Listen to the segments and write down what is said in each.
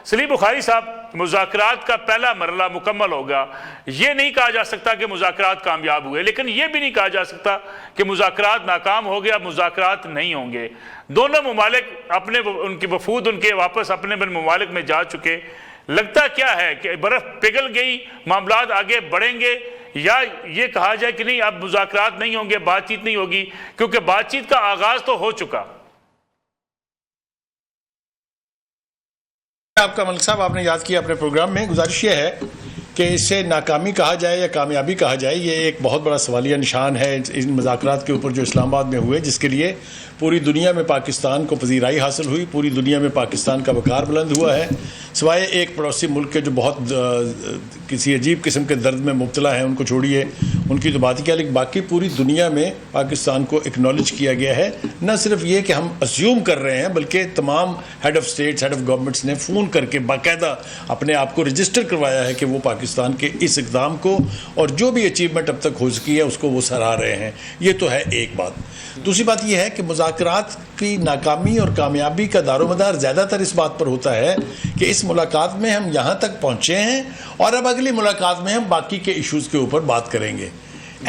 سلیم بخاری صاحب، مذاکرات کا پہلا مرحلہ مکمل ہوگا، یہ نہیں کہا جا سکتا کہ مذاکرات کامیاب ہوئے، لیکن یہ بھی نہیں کہا جا سکتا کہ مذاکرات ناکام ہو گیا، مذاکرات نہیں ہوں گے۔ دونوں ممالک اپنے ان کی وفود ان کے واپس اپنے ممالک میں جا چکے۔ لگتا کیا ہے کہ برف پگھل گئی، معاملات آگے بڑھیں گے، یا یہ کہا جائے کہ نہیں اب مذاکرات نہیں ہوں گے، بات چیت نہیں ہوگی، کیونکہ بات چیت کا آغاز تو ہو چکا؟ آپ کا ملک صاحب، آپ نے یاد کیا اپنے پروگرام میں، گزارش یہ ہے کہ اسے ناکامی کہا جائے یا کامیابی کہا جائے، یہ ایک بہت بڑا سوالیہ نشان ہے ان مذاکرات کے اوپر جو اسلام آباد میں ہوئے، جس کے لیے پوری دنیا میں پاکستان کو پذیرائی حاصل ہوئی، پوری دنیا میں پاکستان کا وقار بلند ہوا ہے، سوائے ایک پڑوسی ملک کے جو بہت کسی عجیب قسم کے درد میں مبتلا ہیں، ان کو چھوڑیے، ان کی تو بات ہی کیا، لیکن باقی پوری دنیا میں پاکستان کو اکنالج کیا گیا ہے۔ نہ صرف یہ کہ ہم اسیوم کر رہے ہیں، بلکہ تمام head of states, head of governments نے فون کر کے باقاعدہ اپنے آپ کو رجسٹر کروایا ہے کہ وہ پاکستان کے اس اقدام کو اور جو بھی اچیومنٹ اب تک ہو سکی ہے اس کو وہ سراہ رہے ہیں۔ یہ تو ہے ایک بات۔ دوسری بات یہ ہے کہ مذاکرات کی ناکامی اور کامیابی کا دار و مدار زیادہ تر اس بات پر ہوتا ہے کہ اس ملاقات میں ہم یہاں تک پہنچے ہیں اور اب اگلی ملاقات میں ہم باقی کے ایشوز کے اوپر بات کریں گے۔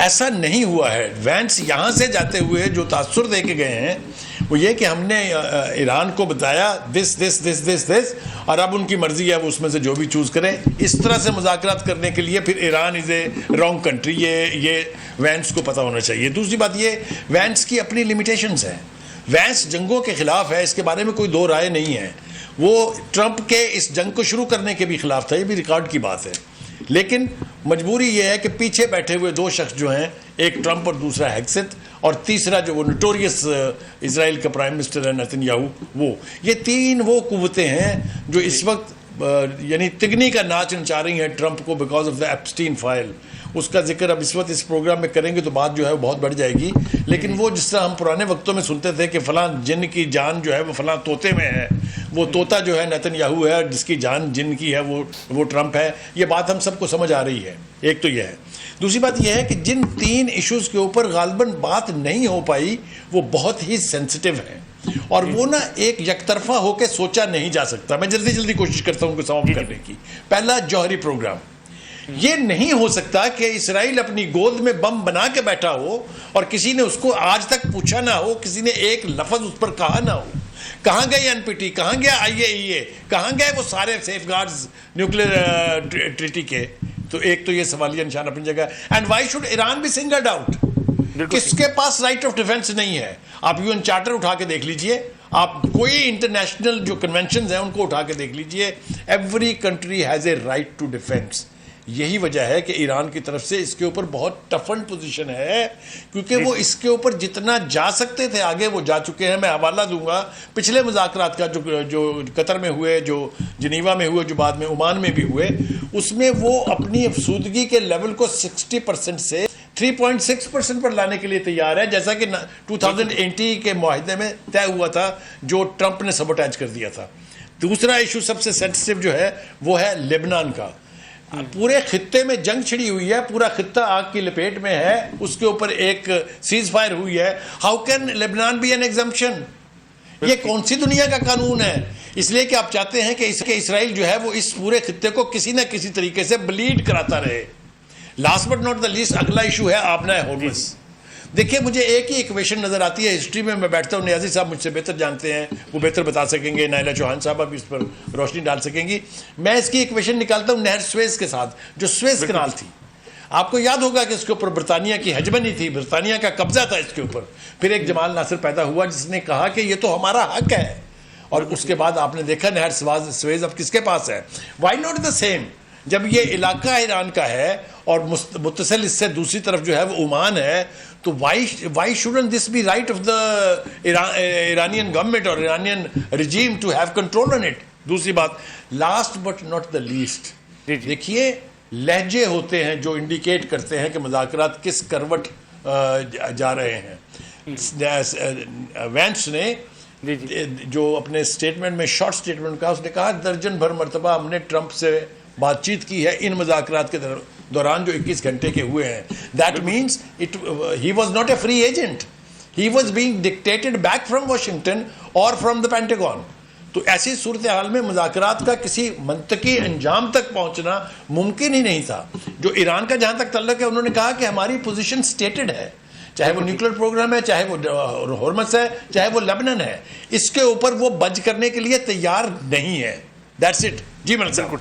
ایسا نہیں ہوا ہے۔ وینس یہاں سے جاتے ہوئے جو تاثر دے کے گئے ہیں وہ یہ کہ ہم نے ایران کو بتایا دس اور اب ان کی مرضی ہے وہ اس میں سے جو بھی چوز کریں۔ اس طرح سے مذاکرات کرنے کے لیے پھر ایران از اے رانگ کنٹری، یہ وینس کو پتہ ہونا چاہیے۔ دوسری بات یہ، وینس کی اپنی لمیٹیشنز ہیں۔ وینس جنگوں کے خلاف ہے، اس کے بارے میں کوئی دو رائے نہیں ہے۔ وہ ٹرمپ کے اس جنگ کو شروع کرنے کے بھی خلاف تھا، یہ بھی ریکارڈ کی بات ہے، لیکن مجبوری یہ ہے کہ پیچھے بیٹھے ہوئے دو شخص جو ہیں، ایک ٹرمپ اور دوسرا ہیگسٹ، اور تیسرا جو وہ نوٹوریس اسرائیل کا پرائم منسٹر ہے نیتن یاہو، یہ تین وہ قوتیں ہیں جو اس وقت یعنی تگنی کا ناچ نچا رہی ہیں ٹرمپ کو because of the Epstein file. اس کا ذکر اب اس وقت اس پروگرام میں کریں گے تو بات جو ہے وہ بہت بڑھ جائے گی، لیکن وہ جس طرح ہم پرانے وقتوں میں سنتے تھے کہ فلاں جن کی جان جو ہے وہ فلاں طوطے میں ہے، وہ طوطا جو ہے نیتن یاہو ہے، اور جس کی جان جن کی ہے وہ ٹرمپ ہے، یہ بات ہم سب کو سمجھ آ رہی ہے۔ ایک تو یہ ہے۔ دوسری بات یہ ہے کہ جن تین ایشوز کے اوپر غالباً بات نہیں ہو پائی وہ بہت ہی سینسٹیو ہیں، اور وہ نا ایک یک طرفہ ہو کے سوچا نہیں جا سکتا۔ میں جلدی کوشش کرتا ہوں ان کو سم اپ کرنے کی۔ پہلا، جوہری پروگرام۔ یہ نہیں ہو سکتا کہ اسرائیل اپنی گود میں بم بنا کے بیٹھا ہو اور کسی نے اس کو آج تک پوچھا نہ ہو، کسی نے ایک لفظ اس پر کہا نہ ہو۔ کہاں گئے این پی ٹی، کہاں گیا IAEA، کہاں گئے وہ سارے سیف گارڈز نیوکلیر ٹریٹی کے؟ تو ایک تو یہ سوالیہ نشان اپنی جگہ۔ And why should Iran be singled out? کس کے پاس رائٹ آف ڈیفینس نہیں ہے؟ آپ UN چارٹر اٹھا کے دیکھ لیجئے، آپ کوئی انٹرنیشنل جو کنونشنز ہیں ان کو اٹھا کے دیکھ لیجئے، every country has a right to defence. یہی وجہ ہے کہ ایران کی طرف سے اس کے اوپر بہت ٹفنڈ پوزیشن ہے، کیونکہ وہ اس کے اوپر جتنا جا سکتے تھے آگے وہ جا چکے ہیں۔ میں حوالہ دوں گا پچھلے مذاکرات کا جو قطر میں ہوئے، جو جنیوا میں ہوئے، جو بعد میں عمان میں بھی ہوئے، اس میں وہ اپنی افسودگی کے لیول کو 60% سے 3.6% پر لانے کے لیے تیار ہے، جیسا کہ 2080 کے معاہدے میں طے ہوا تھا جو ٹرمپ نے سبوٹیج کر دیا تھا۔ دوسرا ایشو سب سے سینسٹیو جو ہے وہ ہے لبنان کا۔ پورے خطے میں جنگ چھڑی ہوئی ہے، پورا خطہ آگ کی لپیٹ میں ہے، اس کے اوپر ایک سیز فائر ہوئی ہے۔ ہاؤ کین لبنان بی این ایگزمپشن؟ یہ کون سی دنیا کا قانون ہے؟ اس لیے کہ آپ چاہتے ہیں کہ اسرائیل جو ہے وہ اس پورے خطے کو کسی نہ کسی طریقے سے بلیڈ کراتا رہے۔ Last but not the list, اگلا ایشو ہے آبنائے ہورمز۔ دیکھیں، مجھے ایک ہی ایکویشن نظر آتی ہے ہسٹری میں بیٹھتا ہوں، نیازی صاحب مجھ سے بہتر جانتے ہیں، وہ بہتر بتا سکیں گے، نائلہ چوہان صاحب بھی اس پر روشنی ڈال سکیں گی۔ میں اس کی ایکویشن نکالتا ہوں نہر سویز کے ساتھ، جو سویز کنال تھی۔ آپ کو یاد ہوگا کہ اس کے اوپر برطانیہ کی ہیجمنی تھی، برطانیہ کا قبضہ تھا اس کے اوپر۔ پھر ایک جمال ناصر پیدا ہوا جس نے کہا کہ یہ تو ہمارا حق ہے، اور اس کے بعد آپ نے دیکھا نہر سویز اب کس کے پاس ہے۔ Why not the same? جب یہ علاقہ ایران کا ہے اور متصل اس سے دوسری طرف جو ہے وہ عمان ہے، تو why shouldn't this be right of the Iranian government اور Iranian regime to have control on it? دوسری بات، last but not the least, دیکھیے لہجے ہوتے ہیں جو انڈیکیٹ کرتے ہیں کہ مذاکرات کس کروٹ جا رہے ہیں۔ وینس نے جو اپنے سٹیٹمنٹ میں شارٹ سٹیٹمنٹ کہا، اس نے کہا درجن بھر مرتبہ ہم نے ٹرمپ سے بات چیت کی ہے ان مذاکرات کے دوران جو 21 گھنٹے کے ہوئے ہیں۔ That means he was not a free agent. He was being dictated back from Washington or from the Pentagon. تو ایسی صورتحال میں مذاکرات کا کسی منطقی انجام تک پہنچنا ممکن ہی نہیں تھا. جو ایران کا جہاں تک تعلق ہے، انہوں نے کہا کہ ہماری پوزیشن سٹیٹڈ ہے، چاہے وہ نیوکلیر پروگرام ہے، چاہے وہ ہورمز ہے، چاہے وہ لبنان ہے، اس کے اوپر وہ بج کرنے کے لیے تیار نہیں ہے. That's it. جی ملک صاحب.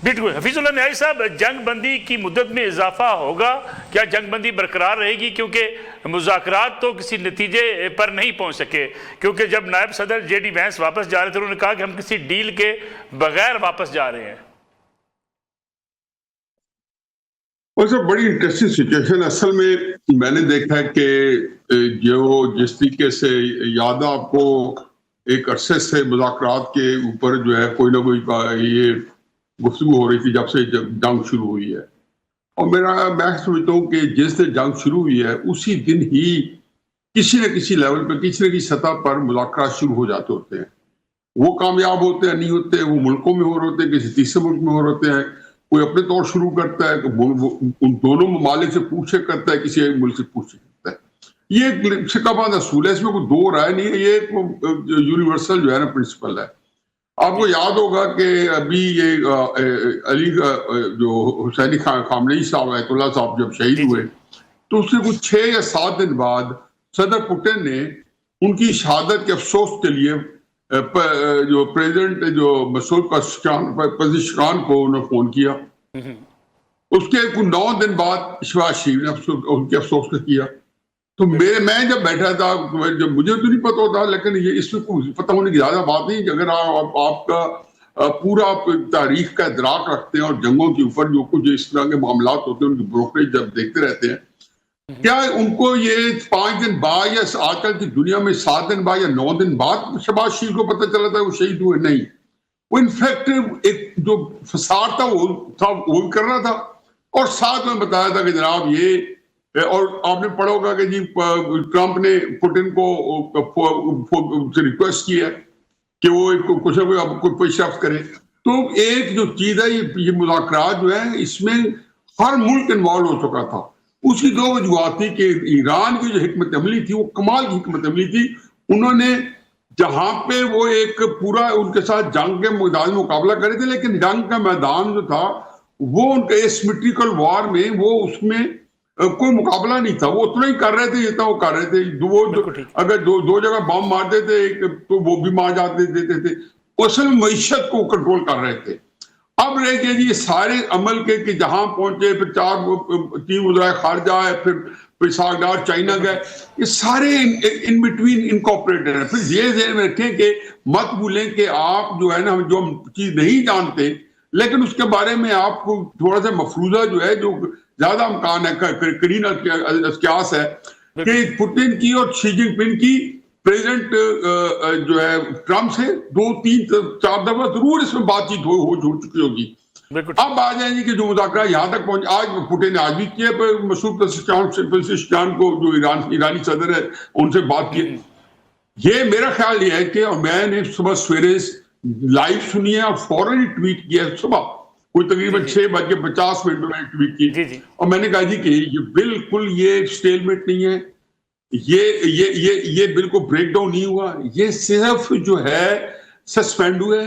بالکل. حفیظ اللہ نیائی صاحب، جنگ بندی کی مدت میں اضافہ ہوگا کیا؟ جنگ بندی برقرار رہے گی؟ کیونکہ مذاکرات تو کسی نتیجے پر نہیں پہنچ سکے، کیونکہ جب نائب صدر جے ڈی وینس واپس جا رہے تھے انہوں نے کہا کہ ہم کسی ڈیل کے بغیر واپس جا رہے ہیں. بڑی انٹرسٹنگ سچویشن. اصل میں نے دیکھا ہے کہ جو جس طریقے سے یاد آپ کو ایک عرصے سے مذاکرات کے اوپر جو ہے کوئی نہ کوئی یہ گفتگو ہو رہی تھی جب سے جنگ شروع ہوئی ہے، اور میں سمجھتا ہوں کہ جس دن جنگ شروع ہوئی ہے اسی دن ہی کسی نہ کسی لیول پہ کسی نہ کسی سطح پر مذاکرات شروع ہو جاتے ہوتے ہیں. وہ کامیاب ہوتے ہیں نہیں ہوتے، وہ ملکوں میں ہو رہے ہوتے ہیں، کسی تیسرے ملک میں ہو رہے ہوتے ہیں، کوئی اپنے طور شروع کرتا ہے، ان دونوں ممالک سے پوچھے کرتا ہے، کسی ایک ملک سے پوچھے کرتا ہے. یہ ایک سکہ باندھا اصول ہے، اس میں کوئی دو رائے نہیں ہے، یہ ایک یونیورسل جو ہے نا پرنسپل ہے. آپ کو یاد ہوگا کہ ابھی یہ علی جو حسینی خامنئی صاحب آیت اللہ صاحب جب شہید ہوئے تو اس سے کچھ 6 یا 7 دن بعد صدر پوٹن نے ان کی شہادت کے افسوس کے لیے جو پریزیڈنٹ جو مسعود پزشکان کو انہوں نے فون کیا. اس کے 9 دن بعد شہباز شریف نے ان کے افسوس کا کیا. تو میں جب بیٹھا تھا، جب مجھے تو نہیں پتا ہوتا، لیکن یہ اس میں کوئی پتہ ہونے کی زیادہ بات نہیں. اگر آپ کا پورا تاریخ کا ادراک رکھتے ہیں اور جنگوں کے اوپر جو کچھ اس طرح کے معاملات ہوتے ہیں ان کی بروکریج جب دیکھتے رہتے ہیں، کیا ان کو یہ 5 دن بعد یا آج کل کی دنیا میں 7 دن بعد یا 9 دن بعد شہباز شریف کو پتہ چلا تھا وہ شہید ہوئے؟ نہیں. وہ انفیکٹ ایک جو فساد تھا وہ بھی کرنا تھا، اور ساتھ میں بتایا تھا کہ جناب یہ، اور آپ نے پڑھا ہوگا کہ جی ٹرمپ نے پوٹن کو ریکویسٹ کی ہے کہ وہ کچھ نہ کوئی پیش رفت کرے. تو ایک جو چیز ہے یہ مذاکرات جو ہے اس میں ہر ملک انوالو ہو چکا تھا. اس کی 2 وجوہات تھی کہ ایران کی جو حکمت عملی تھی وہ کمال کی حکمت عملی تھی. انہوں نے جہاں پہ وہ ایک پورا ان کے ساتھ جنگ کے میدان میں مقابلہ کرے تھے، لیکن جنگ کا میدان جو تھا وہ ان کے اسیمیٹریکل وار میں وہ اس میں کوئی مقابلہ نہیں تھا. وہ اتنا ہی کر رہے تھے جتنا وہ کر رہے تھے. وہ اگر دو جگہ بم مارتے تھے تو وہ بھی مار جاتے دیتے تھے. اصل معیشت کو کنٹرول کر رہے تھے. اب رہ گئے جی یہ سارے عمل کے کہ جہاں پہنچے، پھر 3 وزرائے خارجہ ہے، پھر ساگدار چائنا گئے، یہ سارے ان بٹوین انکارپوریٹڈ ہیں. پھر یہ ذہن میں رکھیں کہ مت بھولیں کہ آپ جو ہے نا جو ہم چیز نہیں جانتے لیکن اس کے بارے میں آپ کو تھوڑا سا مفروضہ جو ہے جو زیادہ امکان ہے، کرین قیاس ہے کہ پوٹن کی اور شی جن پنگ کی پریزیڈنٹ جو ہے ٹرمپ سے 2 3 4 دفعہ ضرور اس میں بات چیت ہو چکی ہوگی. اب آ جائیں گے کہ جو مذاکرات یہاں تک پہنچ، آج پوٹن نے آج بھی کیا مسعود پزشکان کو جو ایرانی صدر ہے ان سے بات کی. یہ میرا خیال یہ ہے کہ میں نے صبح سویرے لائیو سنی ہے اور فوراً ہی ٹویٹ کیا صبح کوئی تقریباً 6:50 میں نے ٹویٹ کی، اور میں نے کہا جی کہ یہ بالکل یہ سٹیلمنٹ نہیں ہے، یہ بالکل بریک ڈاؤن نہیں ہوا، یہ صرف جو ہے سسپینڈ ہوئے،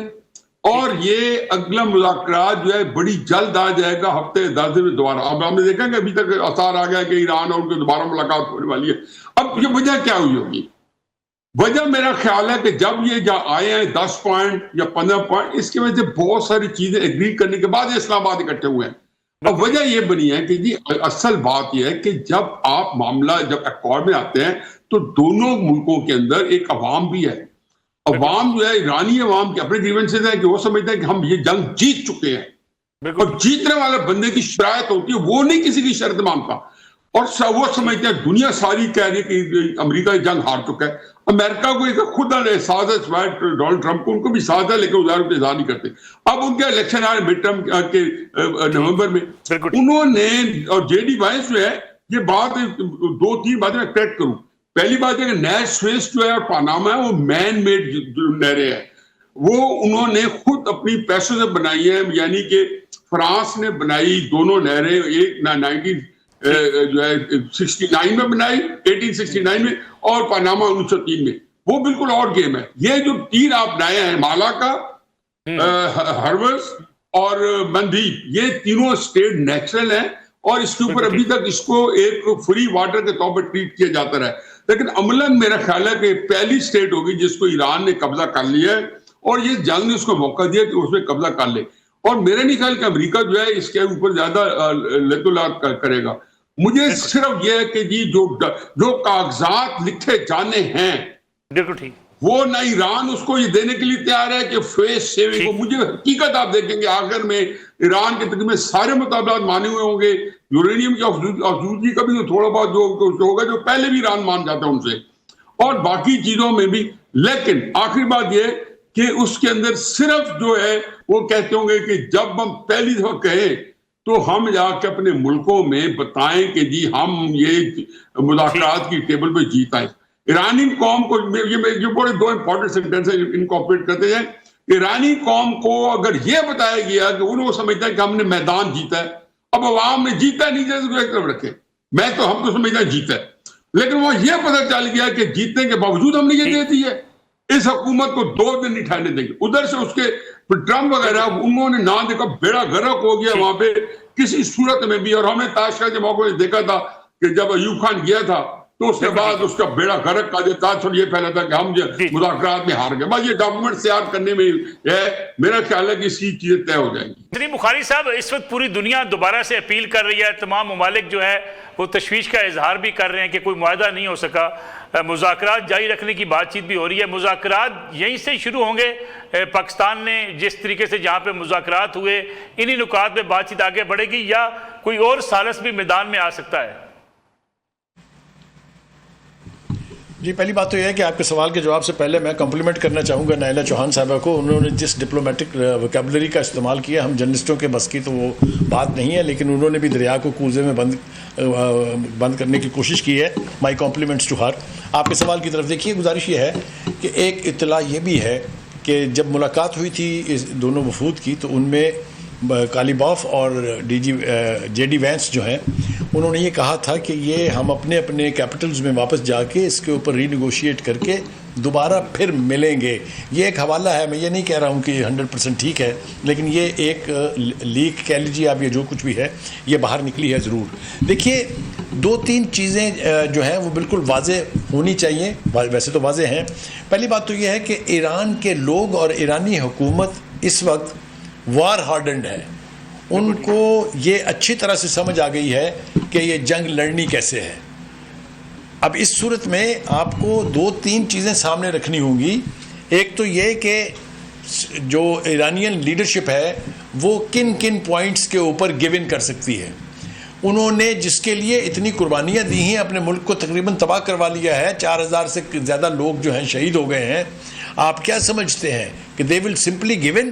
اور یہ اگلا مذاکرات جو ہے بڑی جلد آ جائے گا، ہفتے 10 دن میں دوبارہ. اب ہم نے دیکھا کہ ابھی تک آثار آ گیا کہ ایران اور ان کی دوبارہ ملاقات ہونے والی ہے. اب یہ وجہ کیا ہوئی ہوگی؟ وجہ میرا خیال ہے کہ جب یہ آئے ہیں 10 پوائنٹ یا 15 پوائنٹ، اس کی وجہ سے بہت ساری چیزیں ایگری کرنے کے بعد اسلام آباد اکٹھے ہوئے ہیں. اب وجہ یہ بنی ہے کہ جی اصل بات یہ ہے کہ جب آپ معاملہ جب ایکارڈ میں آتے ہیں تو دونوں ملکوں کے اندر ایک عوام بھی ہے. عوام جو ہے ایرانی عوام کے اپنے گریونسز ہیں کہ وہ سمجھتے ہیں کہ ہم یہ جنگ جیت چکے ہیں، اور جیتنے والے بندے کی شرائط ہوتی ہے، وہ نہیں کسی کی شرط مانگتا، اور وہ سمجھتے ہیں دنیا ساری کہہ رہی ہے کہ امریکہ یہ جنگ ہار چکا ہے. امریکہ کو ایک خود احساس ہے، ڈونلڈ ٹرمپ کو ان کو بھی احساس ہے، لیکن ادھر اظہار نہیں کرتے. اب ان کے الیکشن آ رہے مڈ ٹرم کے نومبر میں، انہوں نے اور جے ڈی وائنس جو ہے یہ بات 2-3 باتیں میں کریکٹ کروں. پہلی بات ہے کہ نہر سویس جو ہے اور پاناما ہے وہ مین میڈ نہریں ہیں، وہ انہوں نے خود اپنی پیسوں سے بنائی ہیں. یعنی کہ فرانس نے بنائی دونوں نہریں، ایک 1969 میں بنائی 1869 میں، اور پاناما 1903 میں. وہ بالکل اور گیم ہے. یہ جو تین آپ لائے ہیں مالا کا، ہربس اور مندیپ، یہ تینوں اسٹیٹ نیچرل ہیں اور اس کے اوپر ابھی تک اس کو ایک فری واٹر کے طور پر ٹریٹ کیا جاتا رہا. لیکن عملاً میرا خیال ہے کہ پہلی اسٹیٹ ہوگی جس کو ایران نے قبضہ کر لیا ہے اور یہ جنگ نے اس کو موقع دیا کہ اس میں قبضہ کر لے. اور میرا نہیں خیال کہ امریکہ جو ہے اس کے اوپر زیادہ لتولات کرے گا. مجھے صرف یہ ہے کہ جی جو کاغذات لکھے جانے ہیں بالکل ٹھیک، وہ نہ ایران اس کو یہ دینے کے لیے تیار ہے کہ فیس سیونگ کو. مجھے حقیقت آپ دیکھیں گے آخر میں ایران کے تقریباً سارے مطالبات مانے ہوئے ہوں گے. یورینیم کی افزودگی کا بھی تھوڑا بہت جو ہوگا جو پہلے بھی ایران مان جاتا ہے ان سے، اور باقی چیزوں میں بھی. لیکن آخری بات یہ کہ اس کے اندر صرف جو ہے وہ کہتے ہوں گے کہ جب ہم پہلی دفعہ کہیں تو ہم جا کے اپنے ملکوں میں بتائیں کہ جی ہم یہ مذاکرات کی ٹیبل پہ جیت آئے. ایرانی قوم کو یہ بڑے دو امپورٹنٹ سینٹینس انکارپوریٹ کرتے ہیں. ایرانی قوم کو اگر یہ بتایا گیا کہ انہوں کو سمجھتا ہے کہ ہم نے میدان جیتا ہے، اب عوام نے جیتا نہیں جیسے کو ایک طرف رکھے، ہم تو سمجھتا ہے جیتا ہے، لیکن وہ یہ پتہ چل گیا کہ جیتنے کے باوجود ہم نے یہ دے دی ہے. اس حکومت کو 2 دن نہیں ٹھہرنے دیں گے. ادھر سے اس کے ٹرمپ وغیرہ انہوں نے نہ دیکھا، بیڑا غرق ہو گیا وہاں پہ کسی صورت میں بھی. اور ہم نے تاشقہ کے موقع میں دیکھا تھا کہ جب ایوب خان گیا تھا تو اس کے بعد اس کا بیڑا غرق کا جو تاثر یہ پھیلا تھا کہ ہم مذاکرات میں ہار گئے. بس یہ ڈاکومنٹ تیار کرنے میں ہے. میرا خیال ہے کہ اسی چیزیں طے ہو جائیں گی. جناب بخاری صاحب، اس وقت پوری دنیا دوبارہ سے اپیل کر رہی ہے، تمام ممالک جو ہے وہ تشویش کا اظہار بھی کر رہے ہیں کہ کوئی معاہدہ نہیں ہو سکا. مذاکرات جاری رکھنے کی بات چیت بھی ہو رہی ہے. مذاکرات یہیں سے شروع ہوں گے؟ پاکستان نے جس طریقے سے جہاں پہ مذاکرات ہوئے انہی نکات پہ بات چیت آگے بڑھے گی یا کوئی اور سالس بھی میدان میں آ سکتا ہے؟ جی، پہلی بات تو یہ ہے کہ آپ کے سوال کے جواب سے پہلے میں کمپلیمنٹ کرنا چاہوں گا نائلہ چوہان صاحبہ کو. انہوں نے جس ڈپلومیٹک ویکیبلری کا استعمال کیا، ہم جرنلسٹوں کے بس کی تو وہ بات نہیں ہے، لیکن انہوں نے بھی دریا کو کوزے میں بند کرنے کی کوشش کی ہے. مائی کمپلیمنٹس ٹو ہر. آپ کے سوال کی طرف دیکھیے، گزارش یہ ہے کہ ایک اطلاع یہ بھی ہے کہ جب ملاقات ہوئی تھی اس دونوں وفود کی تو ان میں کالیباف اور جے ڈی وینس جو ہیں انہوں نے یہ کہا تھا کہ یہ ہم اپنے اپنے کیپٹلز میں واپس جا کے اس کے اوپر ری نیگوشیٹ کر کے دوبارہ پھر ملیں گے. یہ ایک حوالہ ہے، میں یہ نہیں کہہ رہا ہوں کہ 100% ٹھیک ہے، لیکن یہ ایک لیک کہہ لیجیے آپ، یہ جو کچھ بھی ہے یہ باہر نکلی ہے ضرور. دیکھیے 2-3 چیزیں جو ہیں وہ بالکل واضح ہونی چاہیے، ویسے تو واضح ہیں. پہلی بات تو یہ ہے کہ ایران کے لوگ اور ایرانی حکومت اس وقت وار ہارڈنڈ ہے. ان کو یہ اچھی طرح سے سمجھ آ گئی ہے کہ یہ جنگ لڑنی کیسے ہے. اب اس صورت میں آپ کو 2-3 چیزیں سامنے رکھنی ہوں گی. ایک تو یہ کہ جو ایرانین لیڈرشپ ہے وہ کن کن پوائنٹس کے اوپر گیو ان کر سکتی ہے. انہوں نے جس کے لیے اتنی قربانیاں دی ہیں، اپنے ملک کو تقریباً تباہ کروا لیا ہے، 4000 سے زیادہ لوگ جو ہیں شہید ہو گئے ہیں. آپ کیا سمجھتے ہیں کہ they will simply give in?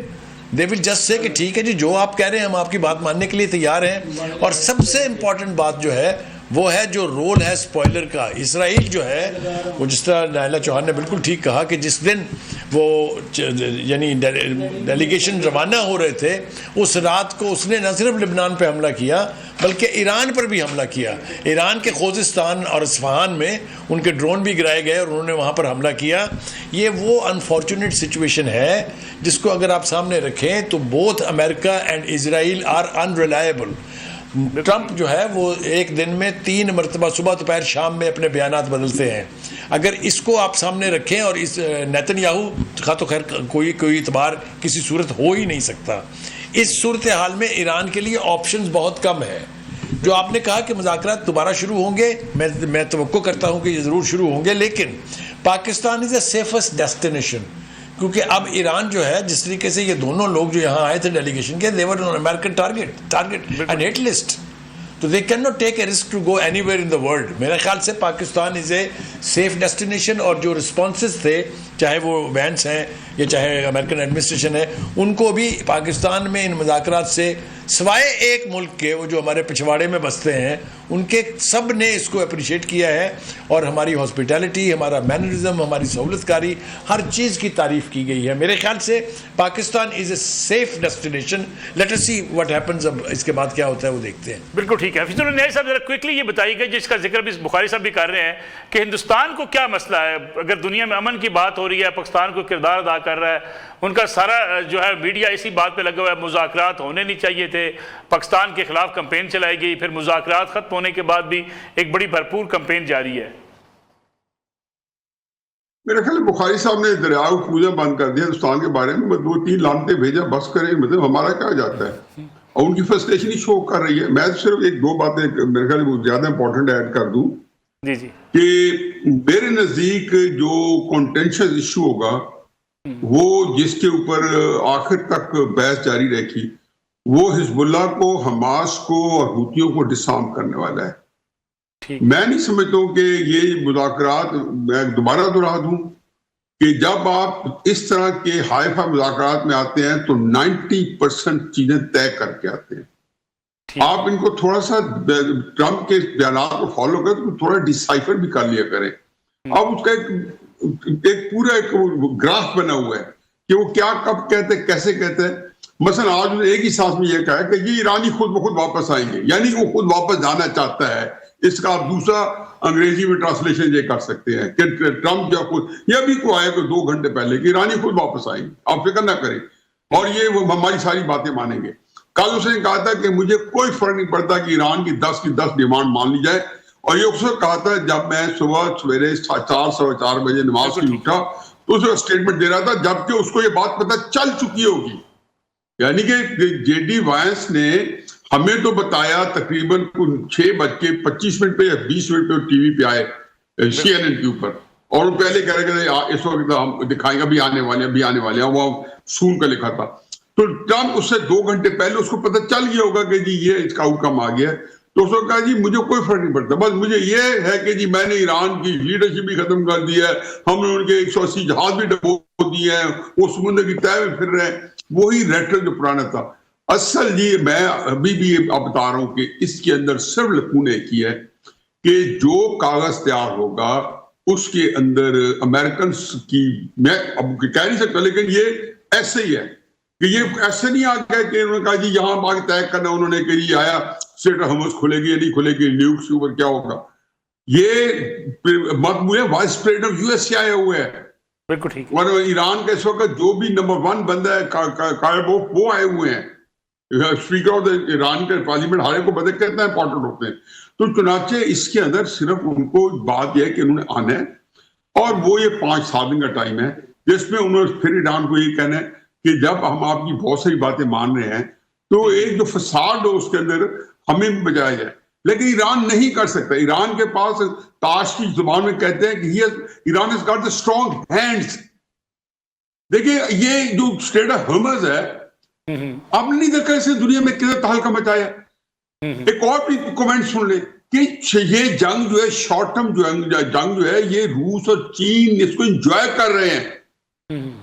They will just say کہ ٹھیک ہے جی جو آپ کہہ رہے ہیں ہم آپ کی بات ماننے کے لیے تیار ہیں. اور سب سے امپورٹنٹ بات جو ہے وہ ہے جو رول ہے سپوائلر کا. اسرائیل جو ہے وہ جس طرح نائلہ چوہان نے بالکل ٹھیک کہا کہ جس دن وہ یعنی ڈیلیگیشن روانہ ہو رہے تھے اس رات کو اس نے نہ صرف لبنان پہ حملہ کیا بلکہ ایران پر بھی حملہ کیا. ایران کے خوزستان اور اصفہان میں ان کے ڈرون بھی گرائے گئے اور انہوں نے وہاں پر حملہ کیا. یہ وہ انفارچونیٹ سچویشن ہے جس کو اگر آپ سامنے رکھیں تو both America and Israel are unreliable. Trump جو ہے وہ ایک دن میں 3 مرتبہ صبح دوپہر شام میں اپنے بیانات بدلتے ہیں. اگر اس کو آپ سامنے رکھیں اور اس نیتن یاہو کا تو خیر کوئی اعتبار کسی صورت ہو ہی نہیں سکتا. اس صورتحال میں ایران کے لیے آپشنز بہت کم ہے. جو آپ نے کہا کہ مذاکرات دوبارہ شروع ہوں گے، میں توقع کرتا ہوں کہ یہ ضرور شروع ہوں گے، لیکن Pakistan is a safest destination. کیونکہ اب ایران جو ہے جس طریقے سے یہ دونوں لوگ جو یہاں آئے تھے ڈیلیگیشن کے، they were on American target and hit list. تو they cannot take a risk to go anywhere in the world. میرے خیال سے Pakistan is a safe destination اور جو responses تھے چاہے وہ وینس ہیں یا چاہے امریکن ایڈمنسٹریشن ہے، ان کو بھی پاکستان میں ان مذاکرات سے سوائے ایک ملک کے، وہ جو ہمارے پچھواڑے میں بستے ہیں، ان کے سب نے اس کو اپریشیٹ کیا ہے، اور ہماری ہاسپٹیلٹی، ہمارا مینرزم، ہماری سہولت کاری، ہر چیز کی تعریف کی گئی ہے. میرے خیال سے Pakistan is a safe destination. Let us see what happens. اب اس کے بعد کیا ہوتا ہے وہ دیکھتے ہیں. بالکل ٹھیک ہے. حفیظ النعیم صاحب ذرا کوئکلی یہ بتائیے گا، جس کا ذکر بھی بخاری صاحب بھی کر رہے ہیں، کہ ہندوستان کو کیا مسئلہ ہے؟ اگر دنیا میں امن کی بات ہو رہی ہے، پاکستان کو کردار ادا کر رہا ہے، ان کا سارا جو ہے میڈیا اسی بات پہ لگا ہوا ہے، مذاکرات ہونے نہیں چاہیے تھے، پاکستان کے خلاف کمپین چلائی گئی، پھر مذاکرات ختم ہونے کے بعد بھی ایک بڑی بھرپور کمپین جاری ہے. میرے خیال بخاری صاحب نے دریائے کو پوجا بند کر دیا ہندوستان کے بارے میں. 2-3 لانتے بھیجا، بس کریں، مطلب ہمارا کیا جاتا ہے؟ اور ان کی فرسٹریشن ہی شو کر رہی ہے. میں صرف 1-2 باتیں میرے خیال وہ زیادہ امپورٹنٹ ایڈ کر دوں جی جی کہ میرے نزدیک جو کنٹینشن ایشو ہوگا وہ جس کے اوپر آخر تک بحث جاری رہے گی، وہ حزب اللہ کو، حماس کو اور حوثیوں کو ڈسارم کرنے والا ہے. میں نہیں سمجھتا ہوں کہ یہ مذاکرات، میں دوبارہ دہرا دوں کہ جب آپ اس طرح کے ہائی فائی مذاکرات میں آتے ہیں تو 90% چیزیں طے کر کے آتے ہیں. آپ ان کو تھوڑا سا ٹرمپ کے بیانات کو فالو کریں تو تھوڑا ڈیسائفر بھی کر لیا کریں. اب اس کا ایک پورا ایک گراف بنا ہوا ہے کہ وہ کیا کب کہتے ہیں، کیسے کہتے ہیں. مثلا آج انہوں نے ایک ہی سانس میں یہ کہا ہے کہ یہ ایرانی خود بخود واپس آئیں گے، یعنی وہ خود واپس جانا چاہتا ہے. اس کا آپ دوسرا انگریزی میں ٹرانسلیشن یہ کر سکتے ہیں کہ ٹرمپ جو خود، یہ ابھی کو آیا کہ 2 گھنٹے پہلے کہ ایرانی خود واپس آئیں گے، آپ فکر نہ کریں، اور یہ وہ ہماری ساری باتیں مانیں گے. کل اس نے کہا تھا کہ مجھے کوئی فرق نہیں پڑتا کہ ایران کی 10 کی 10 ڈیمانڈ مان لی جائے. اور یہ اس وقت کہا تھا جب میں سویرے 4 بجے نماز کی اٹھا تو اس وقت اسٹیٹمنٹ دے رہا تھا، جبکہ اس کو یہ بات پتہ چل چکی ہوگی. یعنی کہ جے ڈی وائنس نے ہمیں تو بتایا تقریباً 6:25 پہ یا 20 منٹ پہ ٹی وی پہ آئے CNN کے اوپر، اور وہ پہلے کہہ رہے کہ اس وقت ہم دکھائیں گے، ابھی آنے والے ہیں، وہ سون کا لکھا تھا. تو ٹرمپ اس سے 2 گھنٹے پہلے اس کو پتہ چل گیا ہوگا کہ جی یہ اس کا آؤٹ کم آ گیا ہے. تو اس نے کہا جی مجھے کوئی فرق نہیں پڑتا، بس مجھے یہ ہے کہ جی میں نے ایران کی لیڈرشپ بھی ختم کر دی ہے، ہم نے ان کے 180 جہاز بھی ڈبو دیے ہیں، وہ سمندر کی تہہ میں پھر رہے ہیں. وہی ریٹر جو پرانا تھا. اصل جی میں ابھی بھی یہ بتا رہا ہوں کہ اس کے اندر صرف لکونے کی ہے کہ جو کاغذ تیار ہوگا اس کے اندر امریکنز کی، میں اب کہہ نہیں سکتا لیکن یہ ایسے ہی ہے کہ یہ ایسے نہیں آ گیا کہ انہوں نے کہا جی یہاں آگے طے کرنا، انہوں نے کہ جی آیا اسٹیٹ آف ہارمز کھلے گی یا نہیں کھلے گی، نیوکس کے اوپر کیا ہوگا. یہ مطمئن ہے وائس پریزیڈنٹ آف US سے آیا ہوا ہے. بالکل ٹھیک. اور ایران کا اس وقت جو بھی نمبر 1 بندہ ہے وہ آئے ہوئے ہیں. اسپیکر آف ایران کے پارلیمنٹ ہارے کو بدل کتنا امپورٹنٹ ہوتے ہیں. تو چنانچہ اس کے اندر صرف ان کو بات یہ ہے کہ انہوں نے آنا ہے، اور وہ یہ 5-7 دن کا ٹائم ہے جس میں انہوں نے پھر ایران کو یہ کہنا ہے کہ جب ہم آپ کی بہت ساری باتیں مان رہے ہیں تو ایک جو فساد ہو اس کے اندر ہمیں بھی بجایا جائے. لیکن ایران نہیں کر سکتا. ایران کے پاس تاش کی زبان میں کہتے ہیں کہ Iran has got the strong hands. دیکھیں یہ جو اسٹیٹ آف ہارمز ہے، آپ نے نہیں دیکھا اسے دنیا میں کتنا تہلکہ مچایا. ایک اور بھی کومنٹ سن لیں کہ یہ جنگ جو ہے شارٹ ٹرم جنگ جو ہے یہ روس اور چین اس کو انجوائے کر رہے ہیں،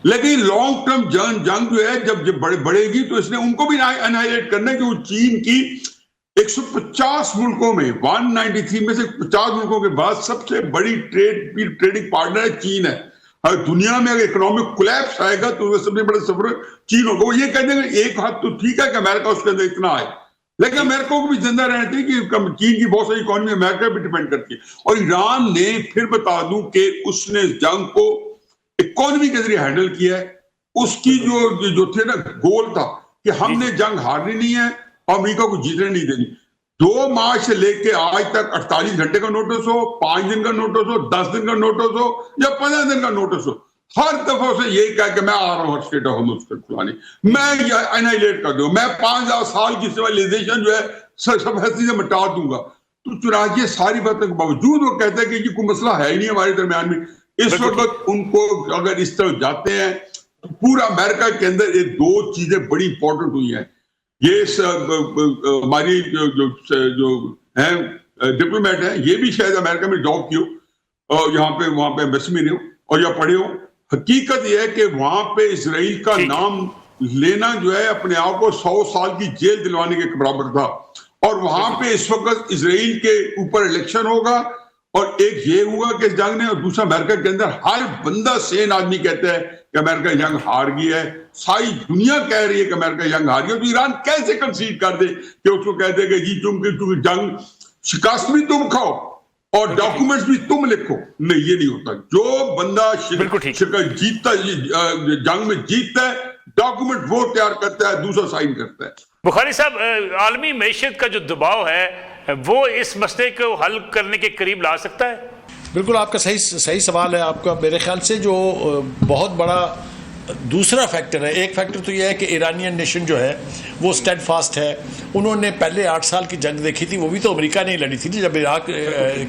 لیکن لانگ ٹرم جنگ جو ہے جب بڑھے گی تو اس نے ان کو بھی انہائلیٹ کرنا ہے کہ وہ چین کی 150 ملکوں میں 193 میں سے 50 ملکوں کے بعد سب سے بڑی ٹریڈنگ پارٹنر چین ہے. دنیا میں اگر اکنامک کولیپس آئے گا تو سب سے بڑا سفر چین ہوگا. وہ یہ کہتے ہیں کہ ایک حد تو ٹھیک ہے کہ امریکہ اس کے اندر اتنا آئے، لیکن امریکہ کو بھی زندہ رہنا چاہیے کہ چین کی بہت ساری اکانومی امریکہ پہ ڈیپینڈ کرتی ہے. اور ایران نے پھر بتا دوں کہ اس نے جنگ کو اکانومی کے ذریعے ہینڈل کیا ہے. اس کی جو تھے نا گول تھا کہ ہم نے جنگ ہارنی نہیں ہے، امریکہ کو جیتنے نہیں دینی. 2 مارچ سے لے کے آج تک 48 گھنٹے کا نوٹس ہو، 5 دن کا نوٹس ہو، 10 دن کا نوٹس ہو یا 15 دن کا نوٹس ہو، ہر دفعہ سے یہی کہا کہ میں آ رہا ہوں اسٹیٹ آف ہارمز کو کھلانے، میں یہ انہائلیٹ کر دوں، میں 5000 سال کی سویلائزیشن جو ہے سب ہستی سے مٹا دوں گا. تو چنانچہ ساری باتوں کے باوجود وہ کہتے ہیں کہ یہ کوئی مسئلہ ہے ہی نہیں ہمارے درمیان میں. اس وقت ان کو اگر اس طرح جاتے ہیں تو پورا امریکہ کے اندر یہ 2 چیزیں بڑی امپورٹنٹ ہوئی ہیں. یہ ہماری جو ہیں ڈپلومیٹ ہیں، یہ بھی شاید امریکہ میں جاب کی ہو اور یہاں پہ وہاں پہ ایمبیسی میں رہے ہو اور یا پڑھے ہو. حقیقت یہ ہے کہ وہاں پہ اسرائیل کا نام لینا جو ہے اپنے آپ کو 100 سال کی جیل دلوانے کے برابر تھا. اور وہاں پہ اس وقت اسرائیل کے اوپر الیکشن ہوگا اور ایک یہ ہوا کہ جنگ نے, اور دوسرا امریکہ کے اندر ہر بندہ سین آدمی کہتا ہے کہ امریکہ جنگ ہار گیا ہے. ساری دنیا کہہ رہی ہے کہ امریکہ جنگ ہار گیا. تو ایران کیسے کنسیڈ کر دے کہ اس کو کہتے کہ جی تم جنگ شکست بھی تم کھاؤ اور ڈاکومنٹس بھی تم لکھو؟ نہیں, یہ نہیں ہوتا. جو بندہ جیتتا جنگ میں جیتتا ہے ڈاکومنٹ وہ تیار کرتا ہے, دوسرا سائن کرتا ہے. بخاری صاحب, عالمی معیشت کا جو دباؤ ہے وہ اس مسئلے کو حل کرنے کے قریب لا سکتا ہے؟ بالکل آپ کا صحیح سوال ہے آپ کا. میرے خیال سے جو بہت بڑا دوسرا فیکٹر ہے, ایک فیکٹر تو یہ ہے کہ ایرانین نیشن جو ہے وہ اسٹیڈ فاسٹ ہے. انہوں نے پہلے 8 سال کی جنگ دیکھی تھی, وہ بھی تو امریکہ نے لڑی تھی جب عراق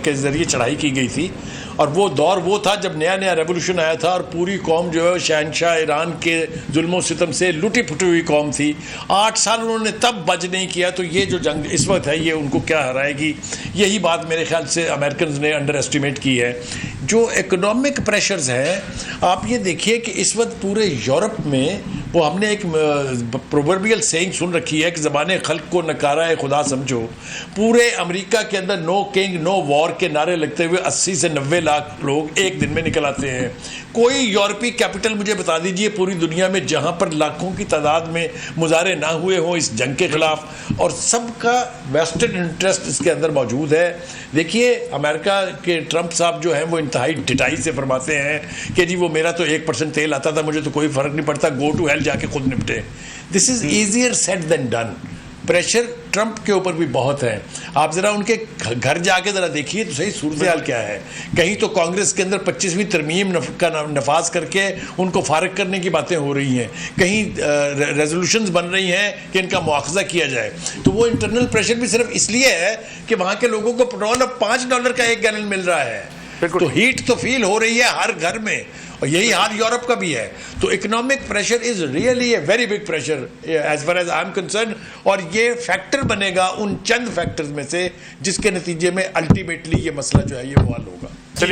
کے ذریعے چڑھائی کی گئی تھی. اور وہ دور وہ تھا جب نیا ریولوشن آیا تھا اور پوری قوم جو ہے شہنشاہ ایران کے ظلم و ستم سے لٹی پھٹی ہوئی قوم تھی. 8 سال انہوں نے تب بچ نہیں کیا, تو یہ جو جنگ اس وقت ہے یہ ان کو کیا ہرائے گی. یہی بات میرے خیال سے امریکنز نے انڈر ایسٹیمیٹ کی ہے. جو اکنامک پریشرز ہیں آپ یہ دیکھیے کہ اس وقت پورے یورپ میں وہ ہم نے ایک پرووربیل سینگ سن رکھی ہے کہ زبان خلق کو نکارہ خدا سمجھو. پورے امریکہ کے اندر نو کنگ نو وار کے نعرے لگتے ہوئے 80 سے 90 لاکھ لوگ ایک دن میں نکل آتے ہیں. کوئی یورپی کیپٹل مجھے بتا دیجئے پوری دنیا میں جہاں پر لاکھوں کی تعداد میں مظاہرے نہ ہوئے ہوں اس جنگ کے خلاف, اور سب کا ویسٹڈ انٹرسٹ اس کے اندر موجود ہے. دیکھیے امریکہ کے ٹرمپ صاحب جو ہیں وہ انتہائی ڈٹائی سے فرماتے ہیں کہ جی وہ میرا تو 1% تیل آتا تھا, مجھے تو کوئی فرق نہیں پڑتا, گو ٹو ہیل, جا کے خود نپٹے. This is easier said than done. Pressure Trump کے اوپر بھی بہت ہے. آپ ذرا ان کے گھر جا کے ذرا دیکھیے تو صحیح صورتحال کیا ہے. کہیں تو کانگریس کے اندر 25ویں ترمیم کا نفاذ کر کے ان کو فارغ کرنے کی باتیں ہو رہی ہیں, کہیں ریزولوشنز بن رہی ہیں کہ ان کا مواخذہ کیا جائے. تو وہ انٹرنل پریشر بھی صرف اس لیے ہے کہ وہاں کے لوگوں کو پیٹرول اب $5 کا 1 گیلن مل رہا ہے. تو ہیٹ تو فیل ہو رہی ہے ہر گھر میں, اور یہی حال یورپ کا بھی ہے. تو economic pressure is really a very big pressure as far as I am concern, اور یہ فیکٹر بنے گا ان چند فیکٹرز میں سے جس کے نتیجے میں الٹیمیٹلی یہ مسئلہ جو ہے یہ حل ہوگا.